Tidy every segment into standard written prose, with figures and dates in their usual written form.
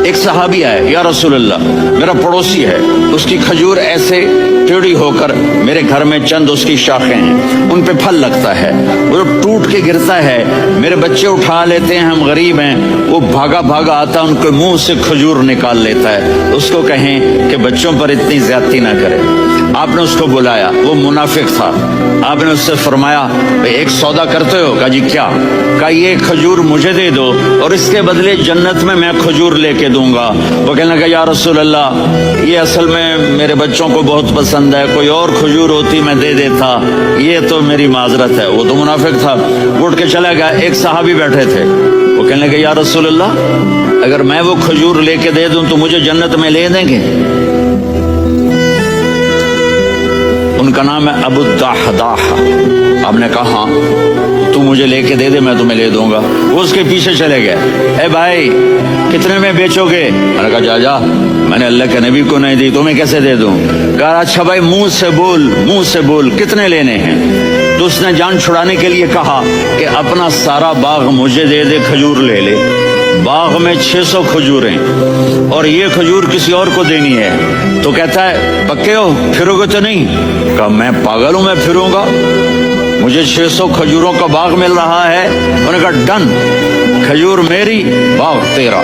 ایک صحابی آئے، یا رسول اللہ میرا پڑوسی ہے، اس کی کھجور ایسے ٹیڑھی ہو کر میرے گھر میں چند اس کی شاخیں ہیں، ان پہ پھل لگتا ہے، وہ ٹوٹ کے گرتا ہے، میرے بچے اٹھا لیتے ہیں، ہم غریب ہیں، وہ بھاگا بھاگا آتا ان کے منہ سے کھجور نکال لیتا ہے، اس کو کہیں کہ بچوں پر اتنی زیادتی نہ کرے۔ آپ نے اس کو بلایا، وہ منافق تھا، آپ نے اس سے فرمایا ایک سودا کرتے ہو؟ کہا جی کیا؟ کہا یہ کھجور مجھے دے دو اور اس کے بدلے جنت میں کھجور لے کے دوں گا۔ وہ کہنے لگا یا رسول اللہ یہ اصل میں میرے بچوں کو بہت پسند ہے، کوئی اور کھجور ہوتی میں دے دیتا، یہ تو میری معذرت ہے۔ وہ تو منافق تھا، اٹھ کے چلا گیا۔ ایک صحابی بیٹھے تھے، وہ کہنے لگے یا رسول اللہ اگر میں وہ کھجور لے کے دے دوں تو مجھے جنت میں لے دیں گے؟ ان کا نام ہے ابو الدحداح۔ آپ نے کہا ہاں تو مجھے لے کے دے دے، میں تمہیں لے دوں گا۔ وہ اس کے پیچھے چلے گئے، اے بھائی کتنے میں بیچو گے؟ میں نے کہا جا جا، میں نے اللہ کے نبی کو نہیں دی، تمہیں کیسے دے دوں؟ کہا اچھا بھائی منہ سے بول کتنے لینے ہیں؟ تو اس نے جان چھڑانے کے لیے کہا کہ اپنا سارا باغ مجھے دے دے، کھجور لے لے۔ باغ میں 600 کھجوریں اور یہ کھجور کسی اور کو دینی ہے۔ تو کہتا ہے پکے ہو، پھرو گے تو نہیں؟ کہا میں پاگل ہوں، میں پھروں گا؟ مجھے 600 کھجوروں کا باغ مل رہا ہے۔ انہوں نے کہا ڈن، کھجور میری، باغ تیرا۔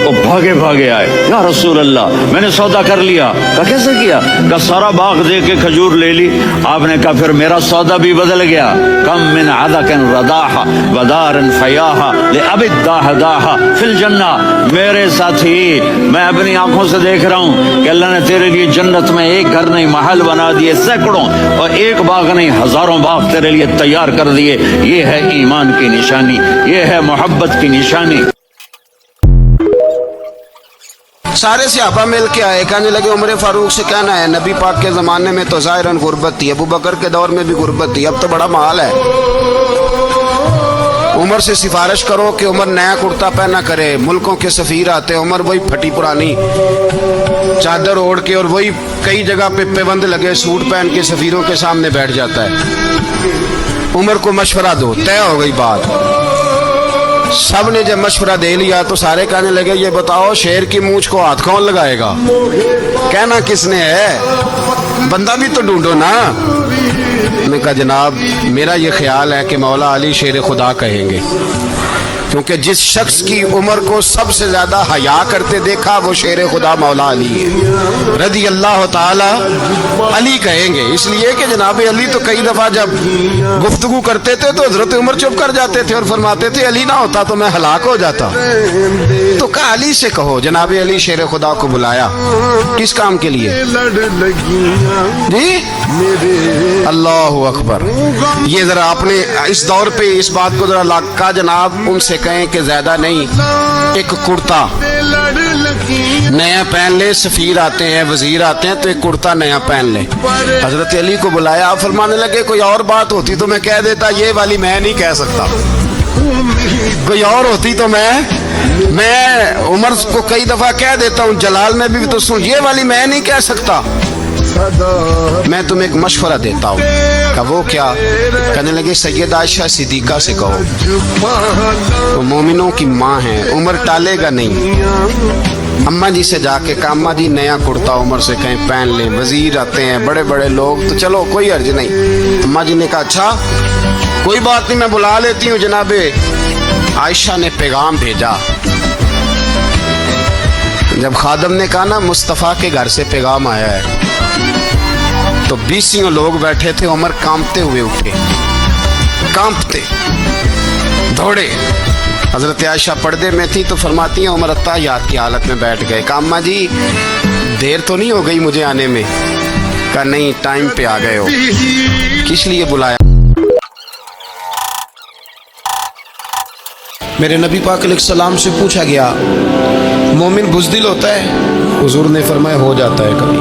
وہ بھاگے بھاگے آئے، یا رسول اللہ میں نے سودا کر لیا۔ کہا کیسے کیا؟ کہا سارا باغ دے کے کھجور لے لی۔ آپ نے کہا پھر میرا سودا بھی بدل گیا۔ کم من عدق رداح ودار فیاح لأب الدحداح فی الجنہ۔ میرے ساتھی میں اپنی آنکھوں سے دیکھ رہا ہوں کہ اللہ نے تیرے لیے جنت میں ایک گھر نہیں محل بنا دیے سینکڑوں، اور ایک باغ نہیں ہزاروں باغ تیرے لیے تیار کر دیے۔ یہ ہے ایمان کی نشانی، یہ ہے محبت کی نشانی۔ سارے صحابہ مل کے آئے، کہنے لگے عمر فاروق سے کہنا ہے نبی پاک کے زمانے میں تو ظاہراً غربت تھی، ابو بکر کے دور میں بھی غربت تھی، اب تو بڑا مال ہے، عمر سے سفارش کرو کہ عمر نیا کرتا پہنا کرے۔ ملکوں کے سفیر آتے، عمر وہی پھٹی پرانی چادر اوڑھ کے اور وہی کئی جگہ پہ پیوند لگے سوٹ پہن کے سفیروں کے سامنے بیٹھ جاتا ہے۔ عمر کو مشورہ دو، طے ہو گئی بات۔ سب نے جب مشورہ دے لیا تو سارے کہنے لگے یہ بتاؤ شیر کی مونچھ کو ہاتھ کون لگائے گا؟ کہنا کس نے ہے؟ بندہ بھی تو ڈھونڈو نا۔ میں کہا جناب میرا یہ خیال ہے کہ مولا علی شیر خدا کہیں گے، کیونکہ جس شخص کی عمر کو سب سے زیادہ حیا کرتے دیکھا وہ شیر خدا مولا علی ہے، رضی اللہ تعالی علی کہیں گے، اس لیے کہ جناب علی تو کئی دفعہ جب گفتگو کرتے تھے تو حضرت عمر چپ کر جاتے تھے اور فرماتے تھے علی نہ ہوتا تو میں ہلاک ہو جاتا۔ تو کہا علی سے کہو۔ جناب علی شیر خدا کو بلایا، کس کام کے لیے؟ جی اللہ اکبر۔ یہ ذرا آپ نے اس دور پہ اس بات کو ذرا لاکا جناب ان سے کہیں کہ زیادہ نہیں، ایک کرتا نیا پہن لے، سفیر آتے ہیں وزیر آتے ہیں تو ایک کرتا نیا پہن لے۔ حضرت علی کو بلایا، فرمانے لگے کوئی اور بات ہوتی تو میں کہہ دیتا، یہ والی میں نہیں کہہ سکتا، کوئی اور ہوتی تو میں عمر کو کئی دفعہ کہہ دیتا ہوں، جلال میں بھی تو سن، یہ والی میں نہیں کہہ سکتا، میں تمہیں ایک مشورہ دیتا ہوں۔ کہا وہ کیا؟ کہنے لگے سید عائشہ صدیقہ سے کہو، وہ مومنوں کی ماں ہیں، عمر ٹالے گا نہیں۔ اماں جی سے جا کے کہا اماں جی نیا کرتا عمر سے کہیں پہن لیں، وزیر آتے ہیں بڑے بڑے لوگ تو چلو کوئی حرج نہیں۔ اماں جی نے کہا اچھا کوئی بات نہیں میں بلا لیتی ہوں۔ جناب عائشہ نے پیغام بھیجا، جب خادم نے کہا نا مصطفیٰ کے گھر سے پیغام آیا ہے تو 20 لوگ بیٹھے تھے، عمر کانپتے ہوئے اٹھے، کانپتے دوڑے۔ حضرت عائشہ پردے میں تھی تو فرماتی ہیں عمر اتحیات کی حالت میں بیٹھ گئے۔ کہا اماں جی دیر تو نہیں ہو گئی مجھے آنے میں؟ کہا نہیں ٹائم پہ آ گئے ہو۔ کس لیے بلایا؟ میرے نبی پاک علیہ السلام سے پوچھا گیا مومن بزدل ہوتا ہے؟ حضور نے فرمایا ہو جاتا ہے، کبھی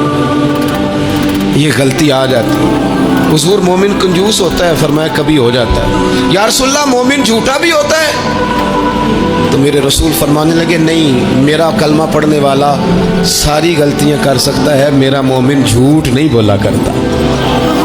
یہ غلطی آ جاتی ہے۔ حضور مومن کنجوس ہوتا ہے؟ فرمایا کبھی ہو جاتا ہے۔ یا رسول اللہ مومن جھوٹا بھی ہوتا ہے؟ تو میرے رسول فرمانے لگے نہیں، میرا کلمہ پڑھنے والا ساری غلطیاں کر سکتا ہے، میرا مومن جھوٹ نہیں بولا کرتا۔